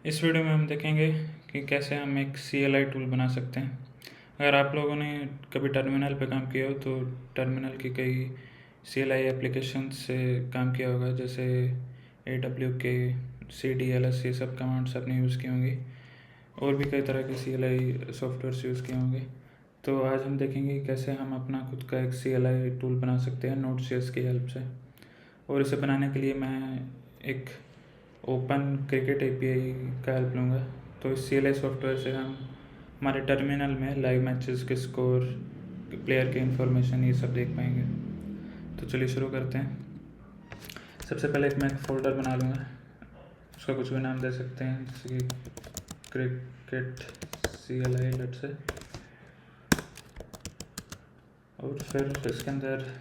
इस वीडियो में हम देखेंगे कि कैसे हम एक CLI टूल बना सकते हैं। अगर आप लोगों ने कभी टर्मिनल पे काम किया हो तो टर्मिनल की कई CLI एप्लीकेशन से काम किया होगा, जैसे AWK, CDLS, ये सब कमांड्स आपने यूज़ की होंगी और भी कई तरह के CLI सॉफ्टवेयर्स यूज़ किए होंगे। तो आज हम देखेंगे कि कैसे हम अपना खुद का एक CLI टूल बना सकते हैं Node.js की हेल्प से। और इसे बनाने के लिए मैं एक ओपन क्रिकेट API का हेल्प लूँगा। तो इस CLI सॉफ्टवेयर से हम हमारे टर्मिनल में लाइव मैचेस के स्कोर, प्लेयर की इन्फॉर्मेशन, ये सब देख पाएंगे। तो चलिए शुरू करते हैं। सबसे पहले मैं एक फ़ोल्डर बना लूँगा, उसका कुछ भी नाम दे सकते हैं, जैसे कि क्रिकेट CLI लेट से। और फिर इसके अंदर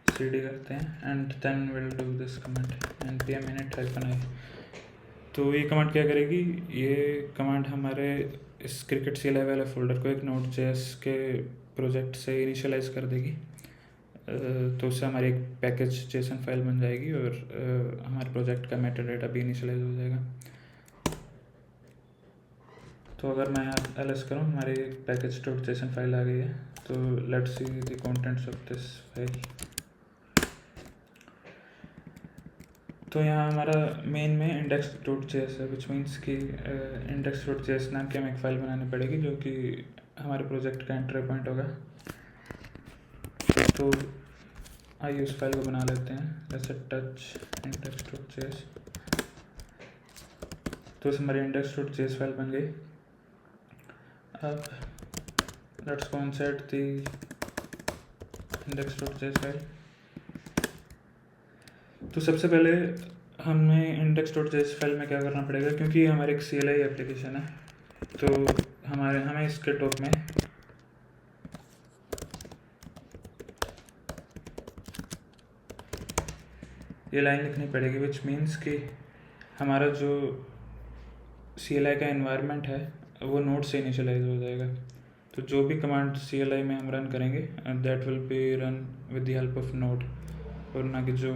cd करते हैं and then will do this comment npm init-i। तो ये कमांड क्या करेगी, ये कमांड हमारे इस क्रिकेट CLI वाले फोल्डर को एक Node.js के प्रोजेक्ट से इनिशियलाइज कर देगी। तो उससे हमारी एक पैकेज जेसन फाइल बन जाएगी और हमारे प्रोजेक्ट का मेटा डेटा भी इनिशियलाइज हो जाएगा। तो अगर मैं ls करूँ, हमारी पैकेज .json फाइल आ गई है। तो let's see the contents of this file. तो यहाँ हमारा मेन में index.js है, विच मीन्स कि index.js नाम की हमें एक फ़ाइल बनानी पड़ेगी जो कि हमारे प्रोजेक्ट का एंट्री पॉइंट होगा। तो आइए उस फाइल को बना लेते हैं, जैसे टच index.js। तो इस हमारी index.js फाइल बन गई। अब let's go inside the index.js file. तो सबसे पहले हमें index.js फाइल में क्या करना पड़ेगा, क्योंकि हमारी एक CLI एप्लीकेशन है, तो हमें इसके टॉप में ये लाइन लिखनी पड़ेगी, विच मीन्स कि हमारा जो CLI का एनवायरनमेंट है वो नोड से इनिशियलाइज हो जाएगा। तो जो भी कमांड CLI में हम रन करेंगे that will be run with the help of node, और ना कि जो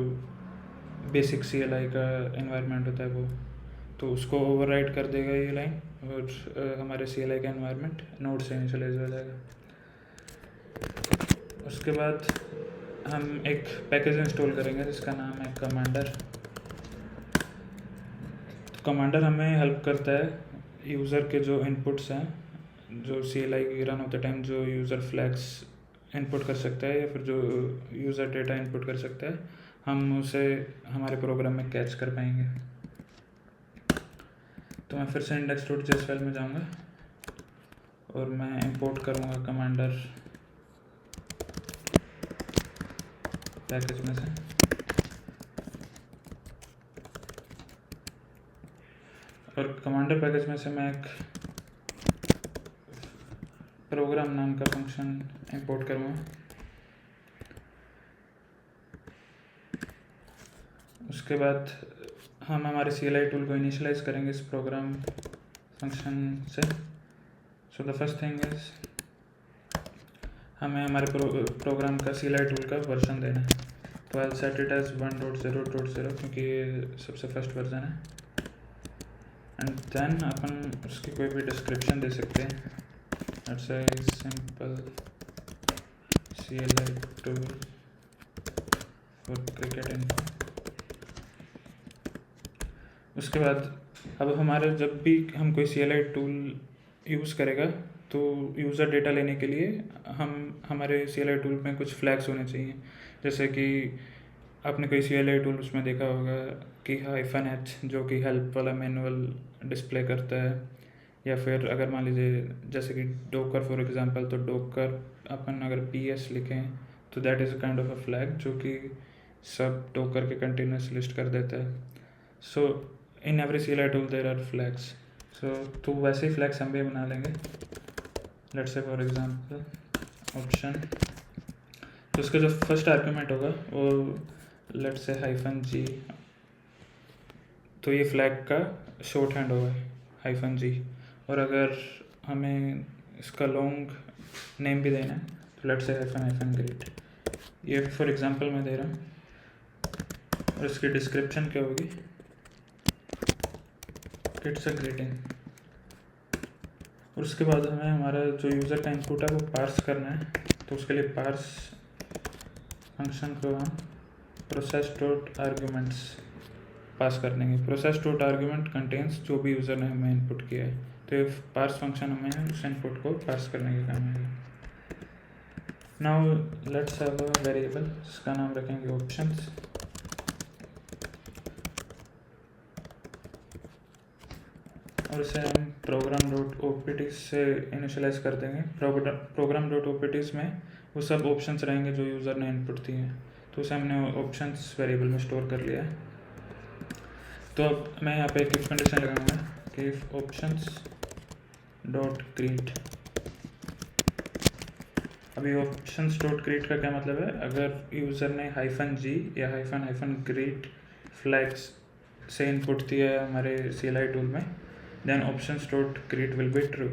बेसिक CLI का एनवायरनमेंट होता है वो। तो उसको ओवरराइड कर देगा ये लाइन और हमारे CLI का एनवायरनमेंट नोड से इनिशियलाइज हो जाएगा। उसके बाद हम एक पैकेज इंस्टॉल करेंगे जिसका नाम है कमांडर। कमांडर हमें हेल्प करता है यूज़र के जो इनपुट्स हैं, जो CLI रन होते टाइम जो यूज़र फ्लैग्स इनपुट कर सकता है या फिर जो यूज़र डेटा इनपुट कर सकता है, हम उसे हमारे प्रोग्राम में कैच कर पाएंगे। तो मैं फिर से index.js फाइल में जाऊंगा और मैं इंपोर्ट करूंगा कमांडर पैकेज में से। और कमांडर पैकेज में से मैं एक प्रोग्राम नाम का फंक्शन इंपोर्ट करूँगा। उसके बाद हम हमारे CLI टूल को इनिशियलाइज करेंगे इस प्रोग्राम फंक्शन से। So the first thing is हमें हमारे प्रोग्राम का CLI टूल का वर्जन देना है। तो आई सेट इट एज 1.0.0 क्योंकि ये सबसे फर्स्ट वर्जन है। एंड देन अपन उसकी कोई भी डिस्क्रिप्शन दे सकते हैं, let's say simple CLI tool for cricket info. उसके बाद अब हमारे जब भी हम कोई CLI टूल यूज़ करेगा तो यूज़र डेटा लेने के लिए हम हमारे CLI टूल में कुछ फ्लैग्स होने चाहिए। जैसे कि आपने कोई CLI टूल उसमें देखा होगा कि -h जो कि हेल्प वाला मैनुअल डिस्प्ले करता है, या फिर अगर मान लीजिए जैसे कि डोकर फॉर एग्जांपल, तो डोकर अपन अगर PS लिखें तो that is a kind of a flag जो कि सब डोकर के कंटेनर्स लिस्ट कर देता है। So in every CLI tool there are flags. तो वैसे ही फ्लैग्स हम भी बना लेंगे। Let's say for example option, तो उसका जो फर्स्ट आर्गुमेंट होगा वो लेट्स से -g। तो ये फ्लैग का शॉर्ट हैंड होगा -g। और अगर हमें इसका लॉन्ग नेम भी देना है तो लेट्स से -greet। ये फॉर एग्जांपल मैं दे रहा हूँ। और इसकी डिस्क्रिप्शन क्या होगी, इट्स अ ग्रीटिंग। और उसके बाद हमें हमारा जो यूज़र का इनपुट है वो पार्स करना है। तो उसके लिए पार्स फंक्शन को हम प्रोसेस डॉट आर्ग्यूमेंट्स पास कर देंगे। प्रोसेस डॉट आर्ग्यूमेंट कंटेन्स जो भी यूज़र ने हमें इनपुट किया है, तो ये पार्स फंक्शन हमें उस इनपुट को पास करने के काम आएगा। Now let's have a variable, इसका नाम रखेंगे ऑप्शंस। और इसे हम प्रोग्राम डॉट ओपीटी से इनिशियलाइज कर देंगे। प्रोग्राम डॉट ओपीटीज में वो सब ऑप्शंस रहेंगे जो यूज़र ने इनपुट दिए हैं, तो उसे हमने ऑप्शंस वेरिएबल में स्टोर कर लिया है। तो अब मैं यहाँ पे एक इफ कंडीशन लगाऊंगा कि इफ ऑप्शंस डॉट ग्रीट। अभी ऑप्शंस डॉट ग्रीट का क्या मतलब है, अगर यूज़र ने -g या -ग्रीट फ्लैग्स से इनपुट दिया है हमारे CLI टूल में, then options dot greet will be true.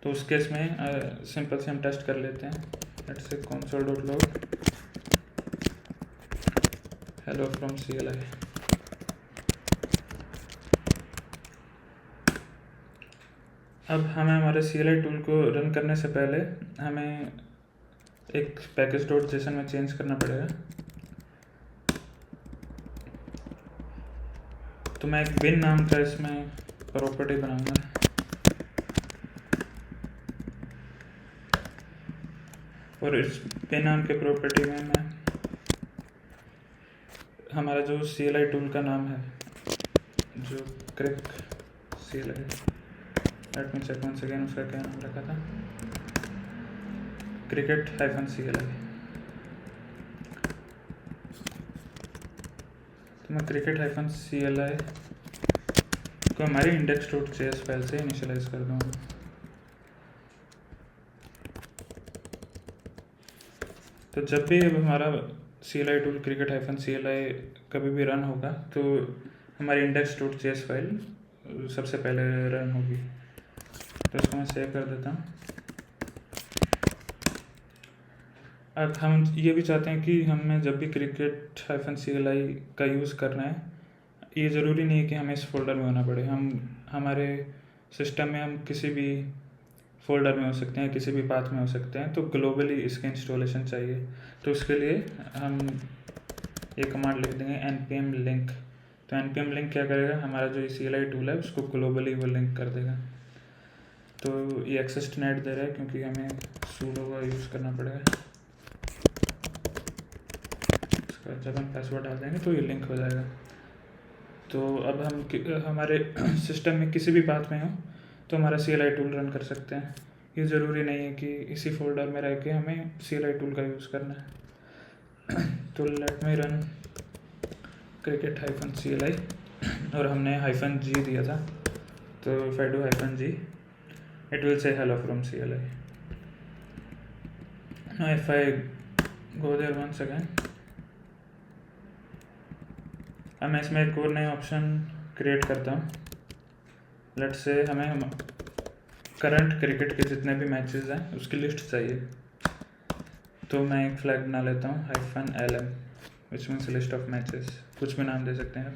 तो उस केस में सिंपल से हम टेस्ट कर लेते हैं। Let's say console dot log hello from CLI। अब हमें हमारे CLI टूल को रन करने से पहले हमें एक पैकेज डॉट जेसन में चेंज करना पड़ेगा। तो मैं एक बिन नाम का इसमें प्रॉपर्टी बनाऊंगा। और इस बिन नाम के प्रॉपर्टी में मैं हमारा जो CLI टूल का नाम है, जो cric CLI, let me check once again, उसका क्या नाम रखा था, cricket-CLI। तो मैं cricket-CLI को हमारी index.js फाइल से इनिशियलाइज कर दूँगा। तो जब भी हमारा CLI टूल cricket-CLI कभी भी रन होगा तो हमारी index.js फाइल सबसे पहले रन होगी। तो इसको मैं सेव कर देता हूँ। अब हम ये भी चाहते हैं कि हमें जब भी cricket-CLI का यूज़ करना है, ये ज़रूरी नहीं है कि हमें इस फोल्डर में होना पड़े। हम हमारे सिस्टम में हम किसी भी फोल्डर में हो सकते हैं, किसी भी पाथ में हो सकते हैं, तो ग्लोबली इसके इंस्टॉलेशन चाहिए। तो उसके लिए हम ये कमांड लिख देंगे npm link। तो npm link क्या करेगा, हमारा जो CLI टूल है उसको ग्लोबली वो लिंक कर देगा। तो ये एक्सेस डिनाइड दे रहा है क्योंकि हमें sudo का यूज़ करना पड़ेगा। इसका जब हम पासवर्ड डाल देंगे तो ये लिंक हो जाएगा। तो अब हम हमारे सिस्टम में किसी भी पाथ में हो तो हमारा CLI टूल रन कर सकते हैं। ये ज़रूरी नहीं है कि इसी फोल्डर में रह के हमें CLI टूल का यूज़ करना है। तो लेट मी रन cricket-CLI और हमने -g दिया था, तो if I do -g it will say hello from CLI। now if I go there once again, अब मैं इसमें एक और नया ऑप्शन क्रिएट करता हूँ। लेट्स से हमें करंट क्रिकेट के जितने भी मैचेस हैं उसकी लिस्ट चाहिए। तो मैं एक फ्लैग बना लेता हूँ -lm which means list of matches, कुछ भी नाम दे सकते हैं।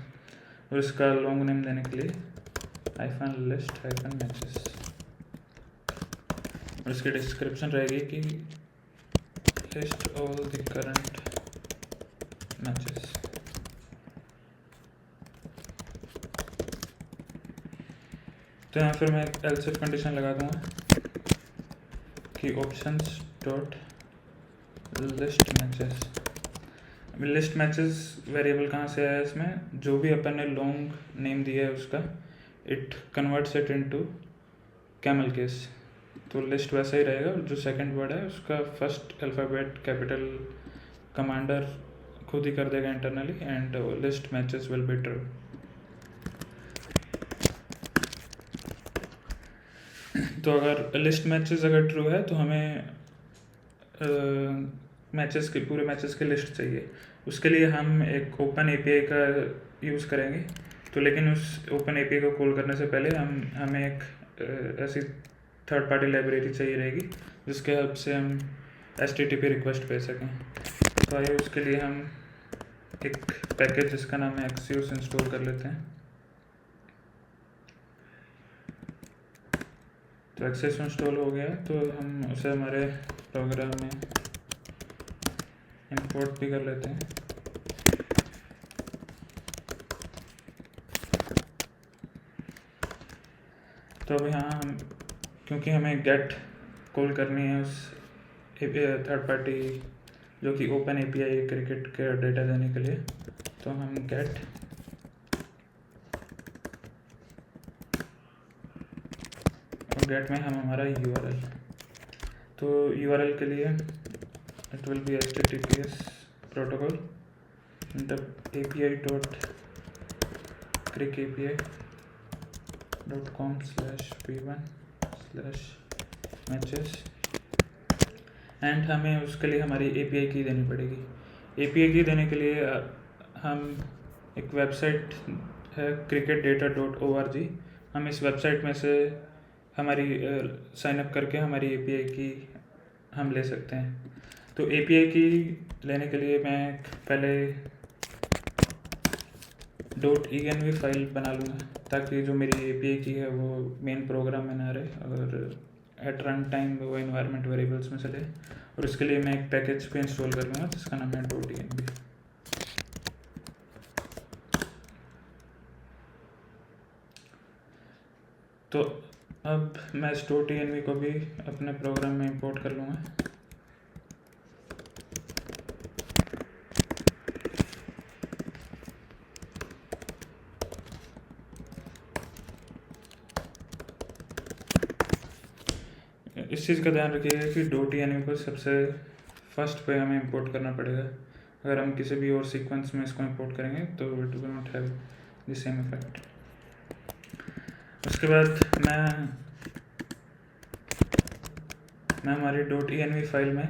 और इसका लॉन्ग नेम देने के लिए -list-मैचेस। और इसकी डिस्क्रिप्शन रहेगी कि list all the current matches. तो यहाँ फिर मैं एक एल्स इफ कंडीशन लगा दूँगा कि options dot list matches. List matches variable कहाँ से आया इसमें, जो भी अपन ने लॉन्ग नेम दिया है उसका it converts it into camel case. तो लिस्ट वैसा ही रहेगा, जो सेकंड वर्ड है उसका फर्स्ट अल्फ़ाबेट कैपिटल कमांडर खुद ही कर देगा internally, and list matches will be true. तो अगर लिस्ट मैचेस अगर ट्रू है तो हमें मैचेस के पूरे मैचेस की लिस्ट चाहिए। उसके लिए हम एक ओपन API का यूज़ करेंगे। तो लेकिन उस ओपन API को कॉल करने से पहले हमें एक ऐसी थर्ड पार्टी लाइब्रेरी चाहिए रहेगी जिसके हेल्प से हम HTTP रिक्वेस्ट भेज सकें। तो आइए उसके लिए हम एक पैकेज जिसका नाम है Axios इंस्टॉल कर लेते हैं। तो एक्सेस इंस्टॉल हो गया, तो हम उसे हमारे प्रोग्राम में इंपोर्ट भी कर लेते हैं। तो अब यहाँ हम, क्योंकि हमें गेट कॉल करनी है उस थर्ड पार्टी जो कि ओपन एपीआई है क्रिकेट के डेटा देने के लिए, तो हम गेट में हम हमारा यूआरएल, तो यूआरएल के लिए it will be https protocol api.crickAPI.com/v1/matches and हमें उसके लिए हमारी एपीआई की देनी पड़ेगी। एपीआई की देने के लिए हम एक वेबसाइट है cricketdata.org, हम इस वेबसाइट में से हमारी साइन अप करके हमारी एपीआई की हम ले सकते हैं। तो एपीआई की लेने के लिए मैं पहले .env फाइल बना लूँगा, ताकि जो मेरी एपीआई की है वो मेन प्रोग्राम में ना रहे और एट रन टाइम वो इन्वायरमेंट वेरिएबल्स में चले। और उसके लिए मैं एक पैकेज भी इंस्टॉल कर लूँगा जिसका नाम है .env। तो अब मैं इस .env को भी अपने प्रोग्राम में इंपोर्ट कर लूँगा। इस चीज़ का ध्यान रखिएगा कि .env को सबसे फर्स्ट पे हमें इंपोर्ट करना पड़ेगा। अगर हम किसी भी और सीक्वेंस में इसको इंपोर्ट करेंगे तो it will not have the same effect. उसके बाद मैं हमारी .env फाइल में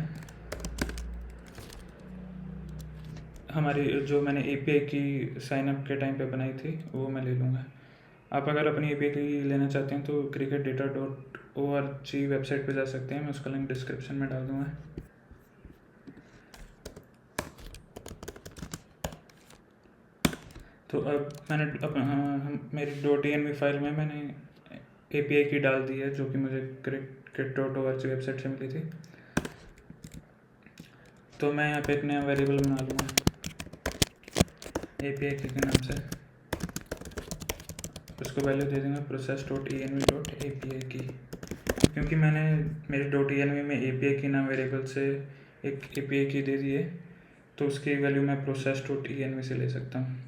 हमारी जो मैंने एपीआई की साइन अप के टाइम पे बनाई थी वो मैं ले लूँगा। आप अगर अपनी एपीआई की लेना चाहते हैं तो cricketdata.org वेबसाइट पे जा सकते हैं, मैं उसका लिंक डिस्क्रिप्शन में डाल दूँगा। तो अब मैंने मेरी .env फाइल में मैंने एपीआई की डाल दी है जो कि मुझे cricket.org वेबसाइट से मिली थी। तो मैं यहाँ पे एक नया वेरिएबल बना लूँगा एपीआई की नाम से, उसको वैल्यू दे दूँगा process.env.api की, क्योंकि मैंने मेरे .env में एपीआई की नाम वेरिएबल से एक एपीआई की दे दी है, तो उसकी वैल्यू मैं process.env से ले सकता हूँ।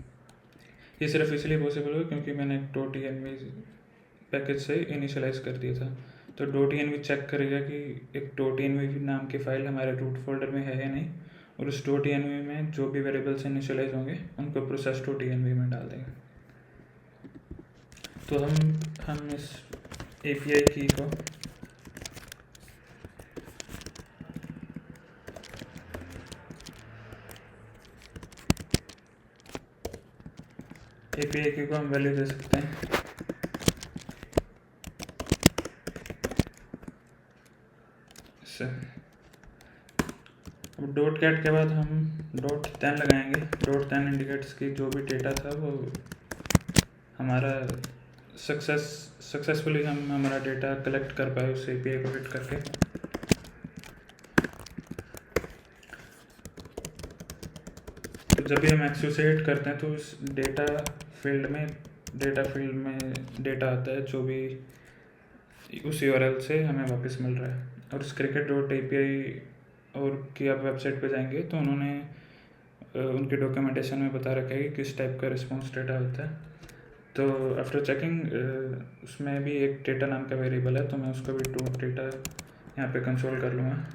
ये सिर्फ इसलिए पॉसिबल हो क्योंकि मैंने .env पैकेज से इनिशियलाइज कर दिया था। तो .env चेक करेगा कि एक .env नाम की फ़ाइल हमारे रूट फोल्डर में है या नहीं, और उस .env में जो भी वेरिएबल्स इनिशियलाइज होंगे उनको process.env में डाल देंगे। तो हम इस एपीआई की को हम वैल्यू दे सकते हैं इससे। अब .cat के बाद हम .then लगाएंगे। .then इंडिकेट्स की जो भी डेटा था वो हमारा सक्सेसफुली हम हमारा डेटा कलेक्ट कर पाए उस एपीआई को हिट करके। तो जब भी हम एक्सिस से हिट करते हैं तो उस डेटा फील्ड में डेटा आता है जो भी उस यूआरएल से हमें वापस मिल रहा है। और उस cricket.api और की आप वेबसाइट पे जाएंगे तो उन्होंने उनके डॉक्यूमेंटेशन में बता रखा है कि किस टाइप का रिस्पॉन्स डेटा होता है। तो आफ्टर चेकिंग उसमें भी एक डेटा नाम का वेरिएबल है, तो मैं उसको भी .data यहाँ पे कंसोल कर लूँगा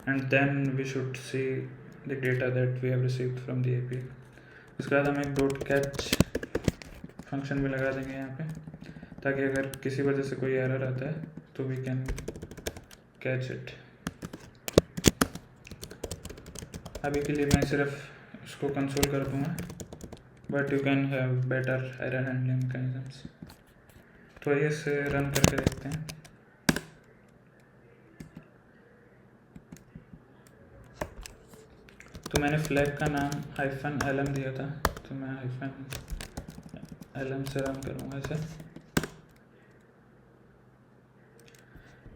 and then we should see the data that we have received from the API. उसके बाद हम एक .catch फंक्शन भी लगा देंगे यहाँ पे, ताकि अगर किसी वजह से कोई एरर आता है तो वी कैन कैच इट। अभी के लिए मैं सिर्फ उसको कंसोल कर दूँगा, but you can have better error handling mechanisms. तो आइए इसे रन करके देखते हैं। तो मैंने फ्लैग का नाम -lm दिया था, तो मैं -lm से रन करूँगा इसे।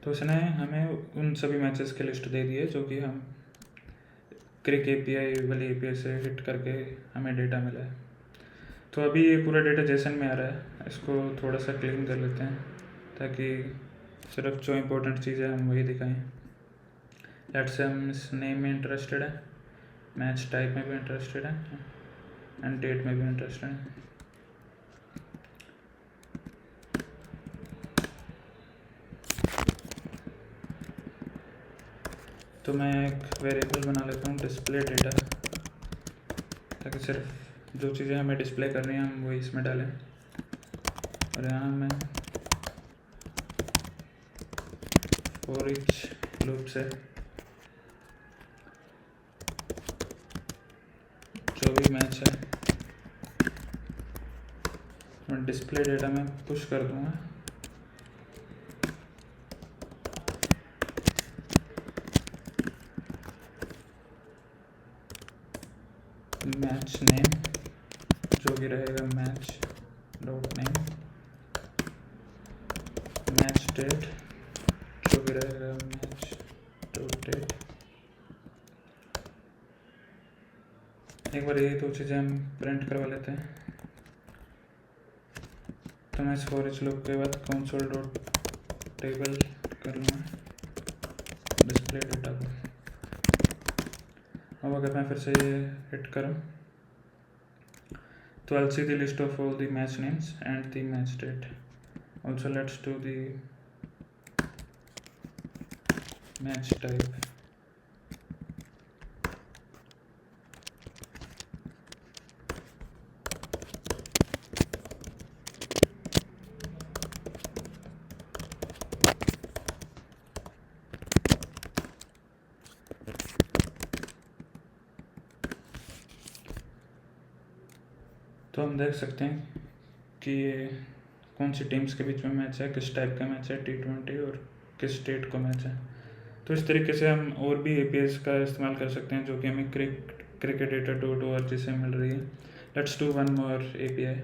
तो उसने हमें उन सभी मैचेस की लिस्ट दे दी है जो कि हम क्रिक एपीआई वाली एपीआई से हिट करके हमें डेटा मिला है। तो अभी ये पूरा डेटा जेसन में आ रहा है, इसको थोड़ा सा क्लीन कर लेते हैं ताकि सिर्फ जो इम्पोर्टेंट चीज़ें हम वही दिखाएं। लेट्स से हम इस नेम में इंटरेस्टेड है, मैच टाइप में भी इंटरेस्टेड है एंड डेट में भी इंटरेस्टेड है। तो मैं एक वेरिएबल बना लेता हूँ डिस्प्ले डेटा, ताकि सिर्फ जो चीज़ें हमें डिस्प्ले करनी है हम वही इसमें डालें। और यहाँ मैं फॉर ईच लूप से जो भी मैच है मैं डिस्प्ले डेटा में पुश कर दूँगा। मैच नेम जो भी रहेगा match dot name, match date जो भी रहेगा मैच डॉट डेट। एक बार ये दो चीज़ें हम प्रिंट करवा लेते हैं। तो मैं इस फॉर ईच लूप के बाद कंसोल डॉट टेबल कर लूँगा डिस्प्ले डेटा को। अब अगर मैं फिर से ये हिट करूँ तो I'll see the list of all the match names and the match date. Also let's do the match type. तो हम देख सकते हैं कि ये कौन सी टीम्स के बीच में मैच है, किस टाइप का मैच है, T20 और किस स्टेट को मैच है। तो इस तरीके से हम और भी APIs का इस्तेमाल कर सकते हैं जो कि हमें cricketdata.org से मिल रही है। Let's do one more API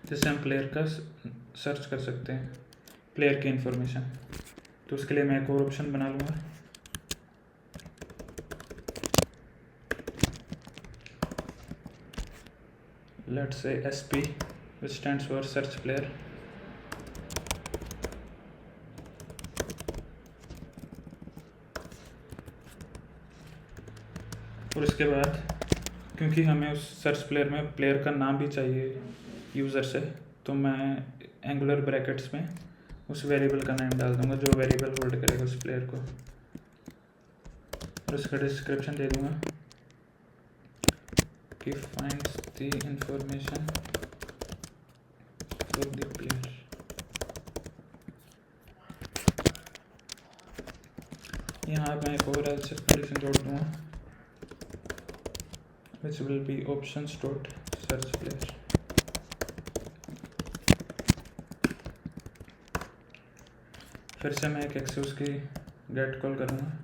जिससे हम प्लेयर का सर्च कर सकते हैं, प्लेयर की इंफॉर्मेशन। तो उसके लिए मैं एक और ऑप्शन बना लूँगा। Let's say SP, which stands for search player. और इसके बाद क्योंकि हमें उस सर्च प्लेयर में प्लेयर का नाम भी चाहिए यूज़र से, तो मैं एंगुलर ब्रैकेट्स में उस वेरिएबल का नाम डाल दूंगा जो वेरिएबल होल्ड करेगा उस प्लेयर को, और उसका डिस्क्रिप्शन दे दूंगा कि finds the information for the player। यहाँ मैं एक और एल्स कंडीशन जोड़ दूँगा which will be options dot search player। फिर से मैं एक एक्सेस की गेट कॉल करूँगा।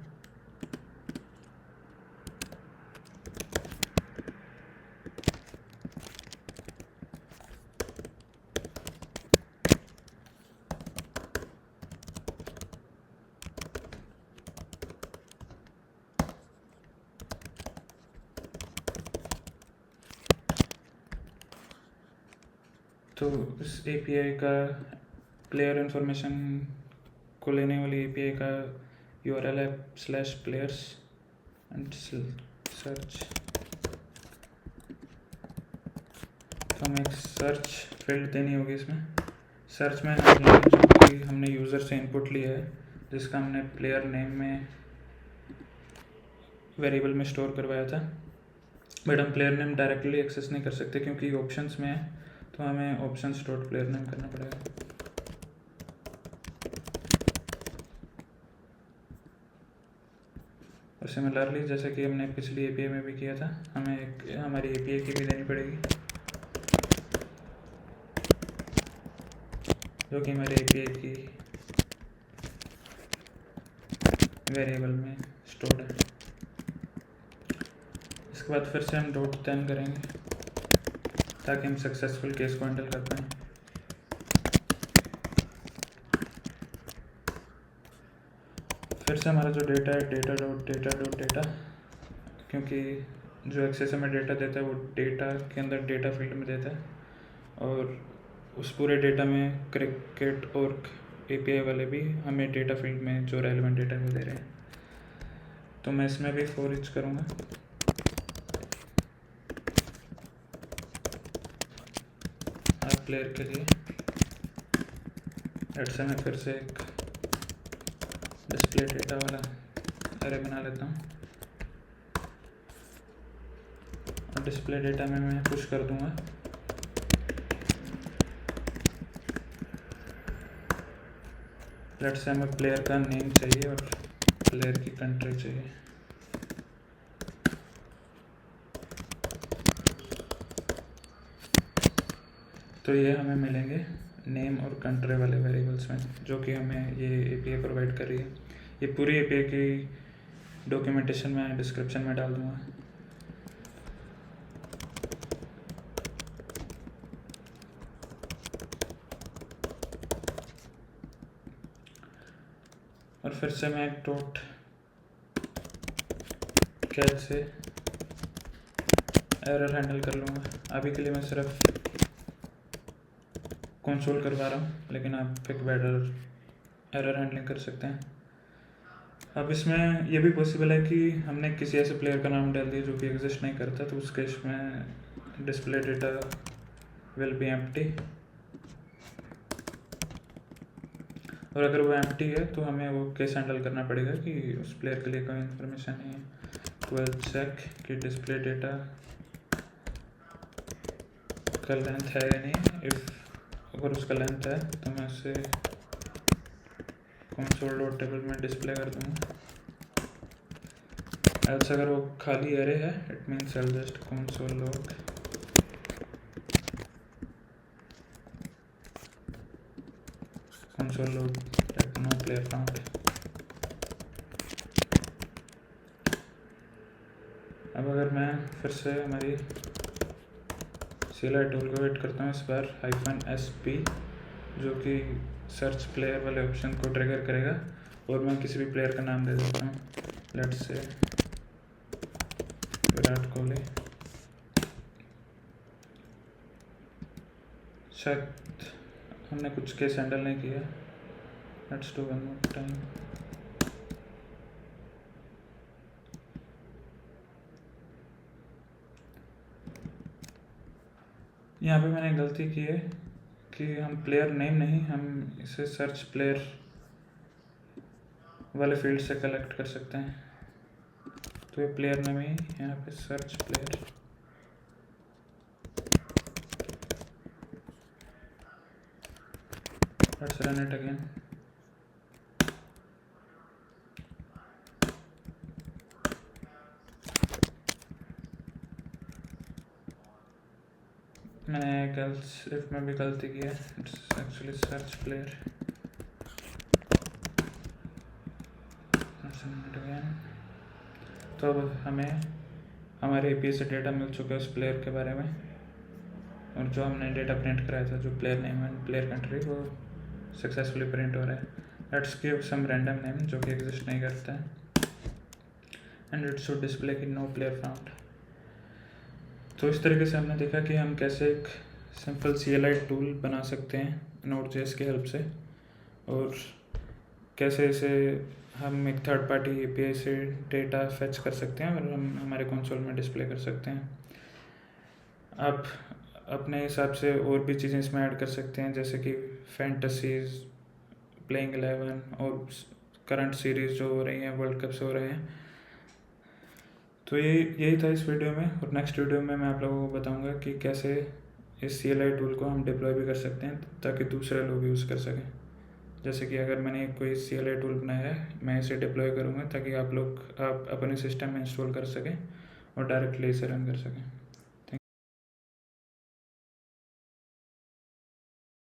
तो इस API का प्लेयर इंफॉर्मेशन को लेने वाली API का URL है /players एंड सर्च। तो हमें एक सर्च फील्ड देनी होगी इसमें। सर्च में हमने यूज़र से इनपुट लिया है जिसका हमने प्लेयर नेम में वेरिएबल में स्टोर करवाया था, बट हम प्लेयर नेम डायरेक्टली एक्सेस नहीं कर सकते क्योंकि ऑप्शंस में है, तो हमें ऑप्शंस डॉट प्लेयर नेम करना पड़ेगा। और सिमिलरली जैसे कि हमने पिछली API में भी किया था, हमें एक हमारी API की भी देनी पड़ेगी जो कि हमारे API की वेरिएबल में स्टोर्ड है। इसके बाद फिर से हम .10 करेंगे ताकि हम सक्सेसफुल केस को हैंडल कर पाएँ। फिर से हमारा जो डेटा है डेटा, क्योंकि जो एक्सेस हमें डेटा देता है वो डेटा के अंदर डेटा फील्ड में देता है, और उस पूरे डेटा में क्रिकेट और API वाले भी हमें डेटा फील्ड में जो रेलिवेंट डेटा वो दे रहे हैं। तो मैं इसमें भी फॉर ईच करूँगा। आप प्लेयर के लिए से मैं फिर से एक डिस्प्ले डेटा वाला अरे बना लेता हूँ, और डिस्प्ले डेटा में मैं पुश कर दूँगा लेट्स से हमें प्लेयर का नेम चाहिए और प्लेयर की कंट्री चाहिए। तो ये हमें मिलेंगे नेम और कंट्री वाले वेरिएबल्स में, जो कि हमें ये API प्रोवाइड कर रही है। ये पूरी API की डॉक्यूमेंटेशन मैं डिस्क्रिप्शन में डाल दूँगा। और फिर से मैं एक डॉट कैच से एरर हैंडल कर लूँगा। अभी के लिए मैं सिर्फ कंसोल करवा रहा हूँ, लेकिन आप एक बेटर एरर हैंडलिंग कर सकते हैं। अब इसमें ये भी पॉसिबल है कि हमने किसी ऐसे प्लेयर का नाम डाल दिया जो कि एग्जिस्ट नहीं करता, तो उस केस में display data will be empty, और अगर वो एम्प्टी है तो हमें वो केस हैंडल करना पड़ेगा कि उस प्लेयर के लिए कोई इन्फॉर्मेशन नहीं है। तो चेक कि डिस्प्ले डेटा का लेंथ है या नहीं। अगर उसका लेंथ है तो मैं उसे कंसोल डॉट टेबल में डिस्प्ले कर दूँगा। एल्स अगर वो खाली एरे है it means I just console log no player found. अब अगर मैं फिर से हमारी CLI टूल को वेट करता हूँ, इस बार -SP जो कि सर्च प्लेयर वाले ऑप्शन को ट्रिगर करेगा, और मैं किसी भी प्लेयर का नाम दे देता हूँ, लेट्स से विराट कोहली। शायद हमने कुछ केस हैंडल नहीं किया, let's do one more time. यहाँ पे मैंने गलती की है कि हम प्लेयर नेम नहीं, हम इसे सर्च प्लेयर वाले फील्ड से कलेक्ट कर सकते हैं। तो ये प्लेयर नेम ही यहाँ पे search player. Let's run it again. मैंने एल्स इफ में भी गलती की है, इट्स एक्चुअली सर्च प्लेयर। तो अब हमें हमारे API से डेटा मिल चुका है उस प्लेयर के बारे में, और जो हमने डेटा प्रिंट कराया था, जो player name and player country, वो सक्सेसफुली प्रिंट हो रहा है। Let's give some random name जो कि एग्जिस्ट नहीं करता है, एंड इट शुड डिस्प्ले की नो प्लेयर फाउंड। तो इस तरीके से हमने देखा कि हम कैसे एक सिंपल CLI टूल बना सकते हैं Node.js की हेल्प से, और कैसे इसे हम एक थर्ड पार्टी API से डेटा फेच कर सकते हैं और हम हमारे कंसोल में डिस्प्ले कर सकते हैं। आप अपने हिसाब से और भी चीज़ें इसमें ऐड कर सकते हैं, जैसे कि फैंटेसीज, प्लेइंग 11 और करंट सीरीज़ जो हो रही हैं, वर्ल्ड कप से हो रहे हैं। तो यही था इस वीडियो में, और नेक्स्ट वीडियो में मैं आप लोगों को बताऊंगा कि कैसे इस CLI टूल को हम डिप्लॉय भी कर सकते हैं ताकि दूसरे लोग यूज़ कर सकें। जैसे कि अगर मैंने कोई CLI टूल बनाया है, मैं इसे डिप्लॉय करूँगा ताकि आप अपने सिस्टम में इंस्टॉल कर सकें और डायरेक्टली इसे रन कर सकें।